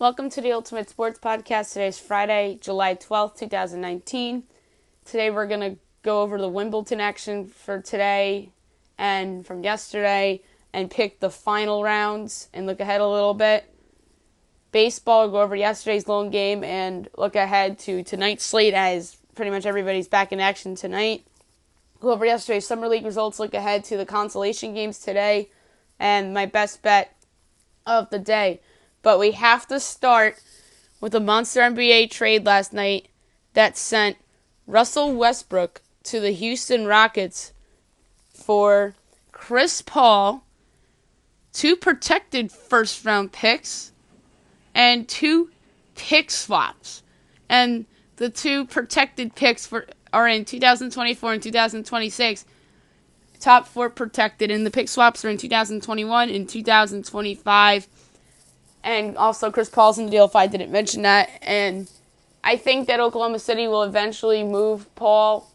Welcome to the Ultimate Sports Podcast. Today is Friday, July 12th, 2019. Today we're going to go over the Wimbledon action for today and from yesterday and pick the final rounds and look ahead a little bit. Baseball, go over yesterday's lone game and look ahead to tonight's slate as pretty much everybody's back in action tonight. Go over yesterday's Summer League results, look ahead to the consolation games today and my best bet of the day. But we have to start with a monster NBA trade last night that sent Russell Westbrook to the Houston Rockets for Chris Paul, 2 protected first-round picks, and 2 pick swaps. And the 2 protected picks are in 2024 and 2026. Top 4 protected, and the pick swaps are in 2021 and 2025. And also Chris Paul's in the deal if I didn't mention that. And I think that Oklahoma City will eventually move Paul,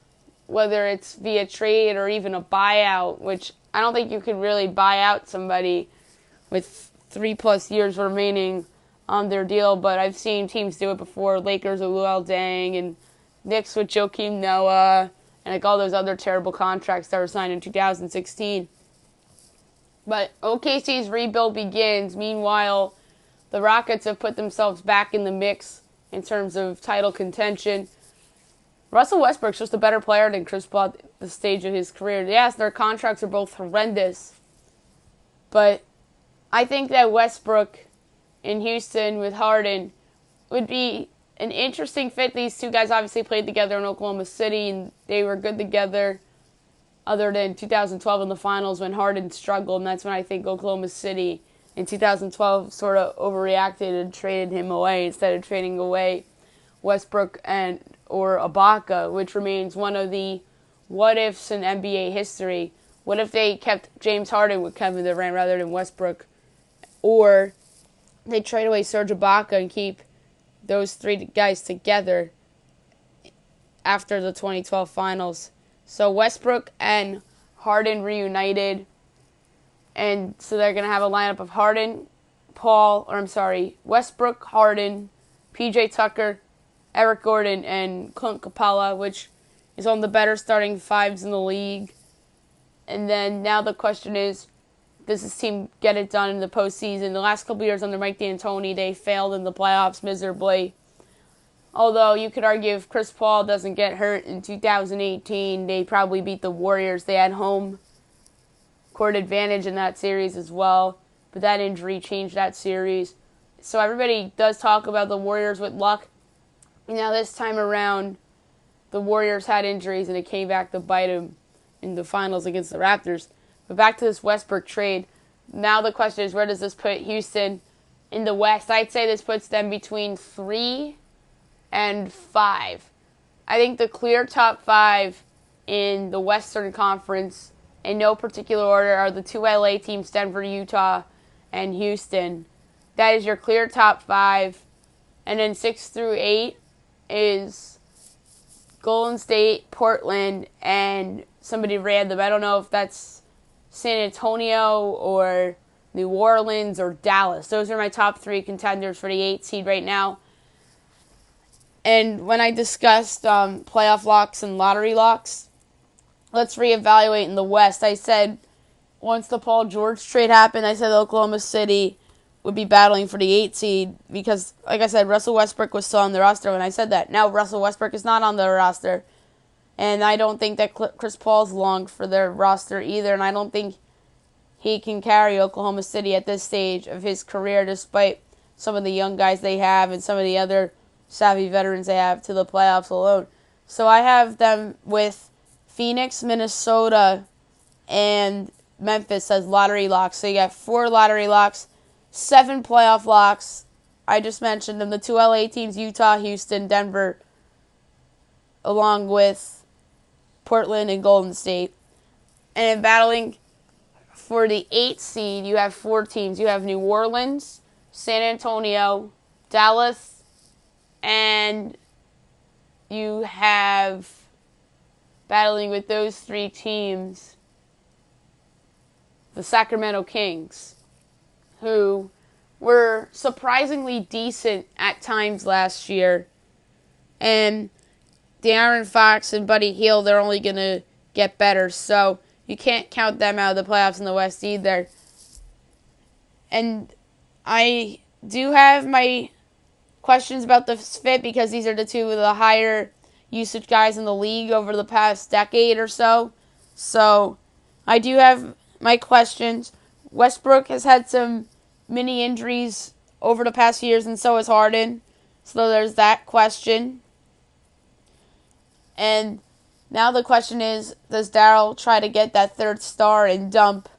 whether it's via trade or even a buyout, which I don't think you could really buy out somebody with 3+ years remaining on their deal. But I've seen teams do it before. Lakers with Luol Deng and Knicks with Joakim Noah and like all those other terrible contracts that were signed in 2016. But OKC's rebuild begins. Meanwhile, the Rockets have put themselves back in the mix in terms of title contention. Russell Westbrook's just a better player than Chris Paul at the stage of his career. Yes, their contracts are both horrendous. But I think that Westbrook in Houston with Harden would be an interesting fit. These two guys obviously played together in Oklahoma City, and they were good together other than 2012 in the finals when Harden struggled, and that's when I think Oklahoma City in 2012 sort of overreacted and traded him away instead of trading away Westbrook or Ibaka, which remains one of the what-ifs in NBA history. What if they kept James Harden with Kevin Durant rather than Westbrook? Or they trade away Serge Ibaka and keep those 3 guys together after the 2012 finals. So Westbrook and Harden reunited. And so they're going to have a lineup of Westbrook, Harden, PJ Tucker, Eric Gordon, and Clint Capella, which is on the better starting 5s in the league. And then now the question is, does this team get it done in the postseason? The last couple years under Mike D'Antoni, they failed in the playoffs miserably. Although you could argue if Chris Paul doesn't get hurt in 2018, they probably beat the Warriors. They had home court advantage in that series as well, but that injury changed that series. So everybody does talk about the Warriors with luck. Now this time around, the Warriors had injuries and it came back to bite them in the finals against the Raptors. But back to this Westbrook trade. Now the question is, where does this put Houston in the West? I'd say this puts them between 3 and 5. I think the clear top 5 in the Western Conference, in no particular order, are the 2 LA teams, Denver, Utah, and Houston. That is your clear top 5. And then 6 through 8 is Golden State, Portland, and somebody random. I don't know if that's San Antonio or New Orleans or Dallas. Those are my top 3 contenders for the 8 seed right now. And when I discussed playoff locks and lottery locks, let's reevaluate in the West. I said once the Paul George trade happened, I said Oklahoma City would be battling for the 8 seed because, like I said, Russell Westbrook was still on the roster when I said that. Now Russell Westbrook is not on the roster, and I don't think that Chris Paul's long for their roster either, and I don't think he can carry Oklahoma City at this stage of his career despite some of the young guys they have and some of the other savvy veterans they have to the playoffs alone. So I have them with Phoenix, Minnesota, and Memphis as lottery locks. So you got 4 lottery locks, 7 playoff locks. I just mentioned them. The 2 LA teams, Utah, Houston, Denver, along with Portland and Golden State. And in battling for the 8th seed, you have 4 teams. You have New Orleans, San Antonio, Dallas, and you have, battling with those 3 teams, the Sacramento Kings, who were surprisingly decent at times last year. And De'Aaron Fox and Buddy Hield, they're only going to get better. So you can't count them out of the playoffs in the West either. And I do have my questions about the fit because these are the two of the higher usage guys in the league over the past decade or so. So I do have my questions. Westbrook has had some mini injuries over the past years, and so has Harden. So there's that question. And now the question is, does Daryl try to get that third star and dump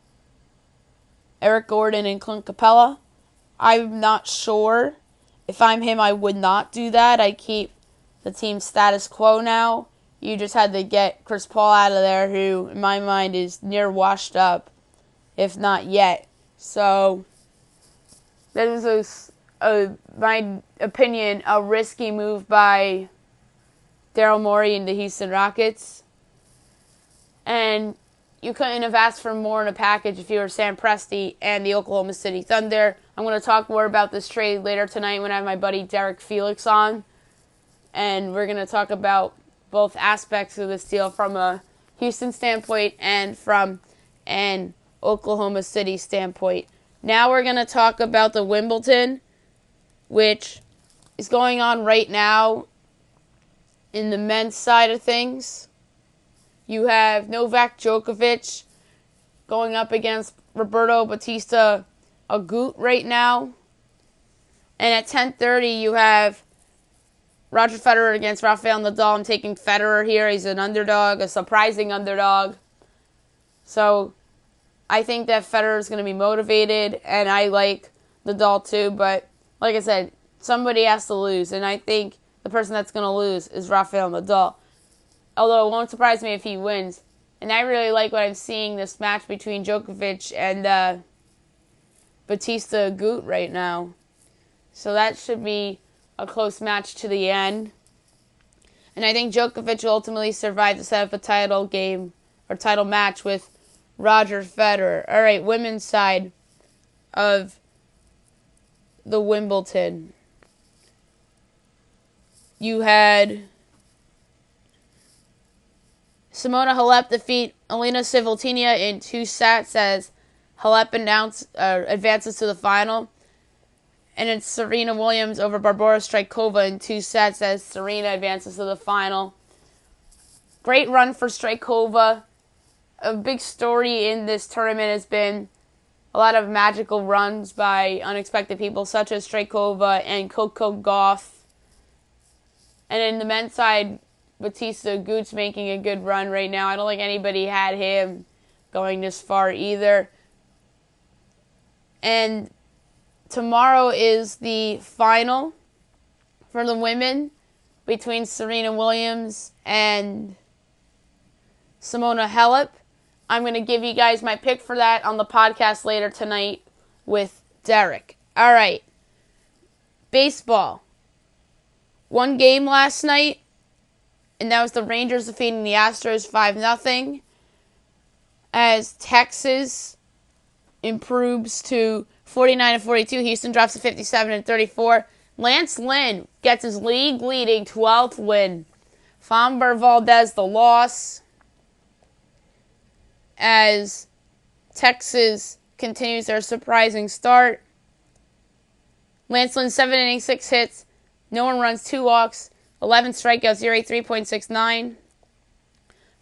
Eric Gordon and Clint Capella? I'm not sure. If I'm him, I would not do that. I'd keep the team status quo now. You just had to get Chris Paul out of there, who, in my mind, is near washed up, if not yet. So, that is, my opinion, a risky move by Daryl Morey and the Houston Rockets. And you couldn't have asked for more in a package if you were Sam Presti and the Oklahoma City Thunder. I'm going to talk more about this trade later tonight when I have my buddy Derek Felix on. And we're going to talk about both aspects of this deal from a Houston standpoint and from an Oklahoma City standpoint. Now we're going to talk about the Wimbledon, which is going on right now in the men's side of things. You have Novak Djokovic going up against Roberto Bautista Agut right now. And at 10:30 you have Roger Federer against Rafael Nadal. I'm taking Federer here. He's an underdog, a surprising underdog. So I think that Federer is going to be motivated, and I like Nadal too. But like I said, somebody has to lose, and I think the person that's going to lose is Rafael Nadal. Although it won't surprise me if he wins. And I really like what I'm seeing this match between Djokovic and Bautista Agut right now. So that should be a close match to the end. And I think Djokovic will ultimately survive to set up a title game or title match with Roger Federer. All right, women's side of the Wimbledon. You had Simona Halep defeat Elena Svitolina in 2 sets as Halep advances to the final. And it's Serena Williams over Barbora Strykova in 2 sets as Serena advances to the final. Great run for Strykova. A big story in this tournament has been a lot of magical runs by unexpected people such as Strykova and Coco Gauff. And in the men's side, Bautista Agut's making a good run right now. I don't think anybody had him going this far either. And tomorrow is the final for the women between Serena Williams and Simona Halep. I'm going to give you guys my pick for that on the podcast later tonight with Derek. All right. Baseball. 1 game last night, and that was the Rangers defeating the Astros 5-0. As Texas improves to 49-42, Houston drops to 57-34. Lance Lynn gets his league-leading 12th win. Framber Valdez the loss. As Texas continues their surprising start. Lance Lynn, 7 innings, 6 hits, no one runs, 2 walks, 11 strikeouts, ERA 3.69.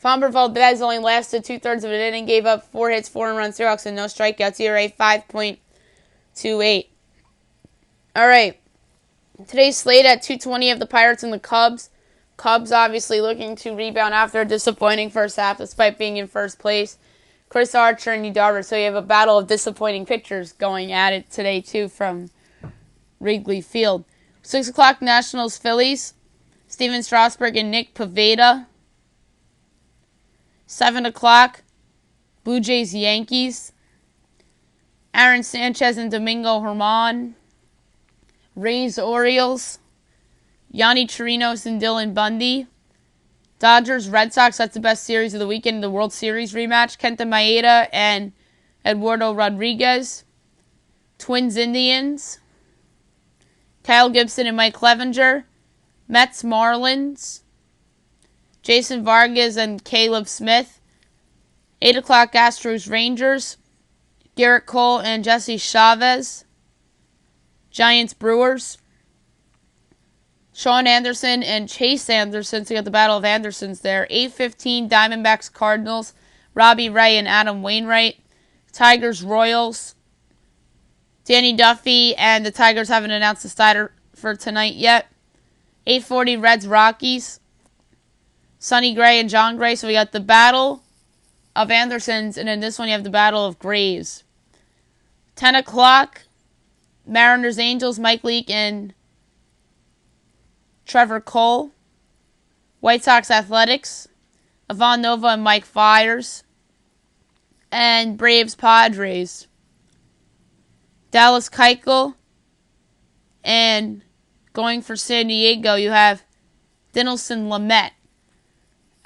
Framber Valdez only lasted 2/3 of an inning, gave up 4 hits, 4 runs, 3 walks, and no strikeouts, ERA 5.28. All right. Today's slate at 2:20 of the Pirates and the Cubs. Cubs obviously looking to rebound after a disappointing first half despite being in first place. Chris Archer and Yu Darvish, so you have a battle of disappointing pitchers going at it today too from Wrigley Field. 6 o'clock, Nationals, Phillies. Steven Strasburg and Nick Pivetta. 7 o'clock, Blue Jays, Yankees. Aaron Sanchez and Domingo Germán. Rays, Orioles. Yanni Chirinos and Dylan Bundy. Dodgers, Red Sox, that's the best series of the weekend, the World Series rematch. Kenta Maeda and Eduardo Rodriguez. Twins Indians, Kyle Gibson and Mike Clevenger, Mets Marlins, Jason Vargas and Caleb Smith, 8 o'clock Astros Rangers, Garrett Cole and Jesse Chavez, Giants Brewers, Sean Anderson and Chase Anderson, so you got the Battle of Andersons there. 8:15 Diamondbacks Cardinals, Robbie Ray and Adam Wainwright, Tigers Royals, Danny Duffy, and the Tigers haven't announced the starter for tonight yet. 8:40 Reds Rockies, Sonny Gray and John Gray, so we got the Battle of Andersons, and in this one you have the Battle of Grays. 10 o'clock Mariners Angels, Mike Leake and Trevor Cole. White Sox Athletics, Ivan Nova and Mike Fiers. And Braves Padres, Dallas Keuchel. And going for San Diego, you have Dinelson Lamet.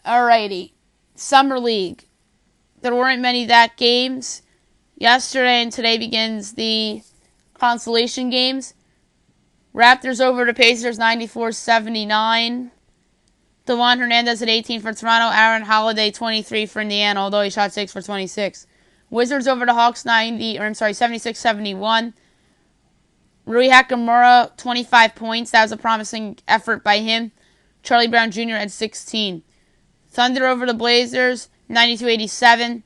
Alrighty, Summer League. There weren't many that games. Yesterday and today begins the consolation games. Raptors over the Pacers 94-79. DeJuan Hernandez at 18 for Toronto. Aaron Holiday 23 for Indiana, although he shot 6 for 26. Wizards over the Hawks 76-71. Rui Hachimura 25 points. That was a promising effort by him. Charlie Brown Jr. at 16. Thunder over the Blazers 92-87.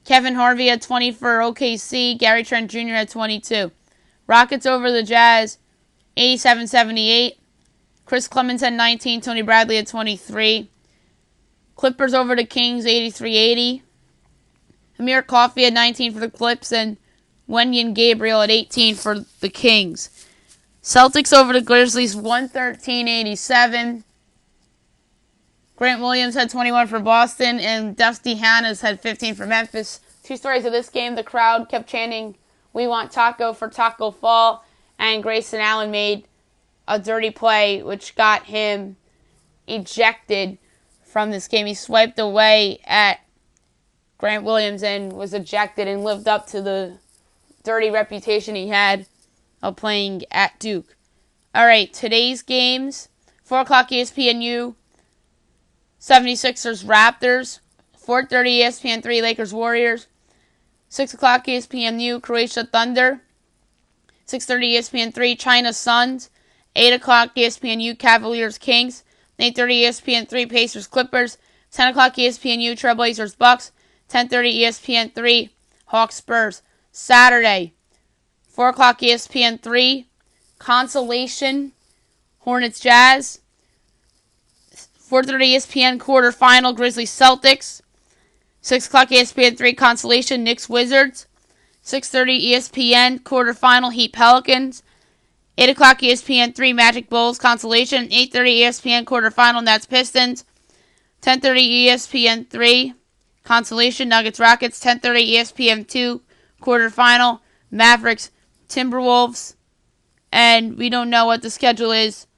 Kevin Harvey at 20 for OKC. Gary Trent Jr. at 22. Rockets over the Jazz 87-78. Chris Clemens at 19. Tony Bradley at 23. Clippers over the Kings 83-80. Amir Coffey at 19 for the Clips. And Wenyen Gabriel at 18 for the Kings. Celtics over the Grizzlies 113-87. Grant Williams had 21 for Boston, and Dusty Hannes had 15 for Memphis. Two stories of this game. The crowd kept chanting, "We want Taco" for Taco Fall, and Grayson Allen made a dirty play, which got him ejected from this game. He swiped away at Grant Williams and was ejected and lived up to the dirty reputation he had of playing at Duke. All right, today's games, 4 o'clock ESPNU, 76ers Raptors, 4:30 ESPN3 Lakers Warriors, 6 o'clock ESPNU Croatia Thunder, 6:30 ESPN3 China Suns, 8 o'clock ESPNU Cavaliers Kings, 8:30 ESPN3 Pacers Clippers, 10 o'clock ESPNU Trailblazers Bucks, 10:30 ESPN3 Hawks Spurs. Saturday, 4 o'clock ESPN3 Consolation Hornets Jazz, 4:30 ESPN quarterfinal Grizzlies Celtics, 6 o'clock ESPN3 Consolation Knicks Wizards, 6:30 ESPN quarterfinal Heat Pelicans, 8 o'clock ESPN3 Magic Bulls Consolation, 8:30 ESPN quarterfinal Nets Pistons, 10:30 ESPN3 Consolation Nuggets Rockets, 10:30 ESPN2 quarterfinal Mavericks Timberwolves, and we don't know what the schedule is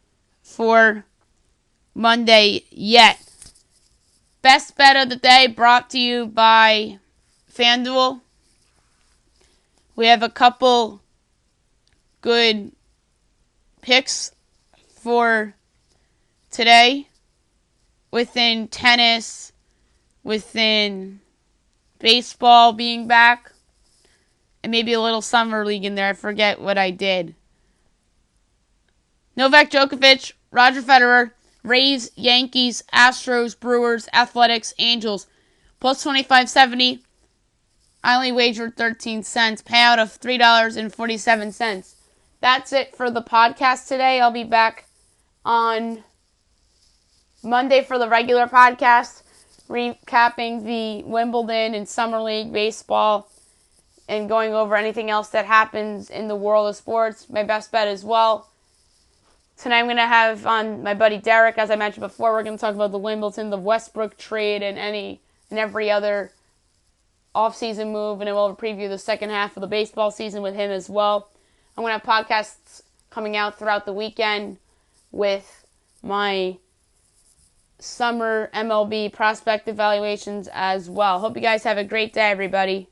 for Monday yet. Best bet of the day brought to you by FanDuel. We have a couple good picks for today within tennis, within baseball being back, and maybe a little summer league in there. I forget what I did. Novak Djokovic, Roger Federer, Rays, Yankees, Astros, Brewers, Athletics, Angels, plus 25.70. I only wagered 13 cents. Payout of $3.47. That's it for the podcast today. I'll be back on Monday for the regular podcast, recapping the Wimbledon and Summer League baseball and going over anything else that happens in the world of sports. My best bet as well. Tonight I'm going to have on my buddy Derek. As I mentioned before, we're going to talk about the Wimbledon, the Westbrook trade, and every other off-season move, and we'll preview the second half of the baseball season with him as well. I'm going to have podcasts coming out throughout the weekend with my summer MLB prospect evaluations as well. Hope you guys have a great day, everybody.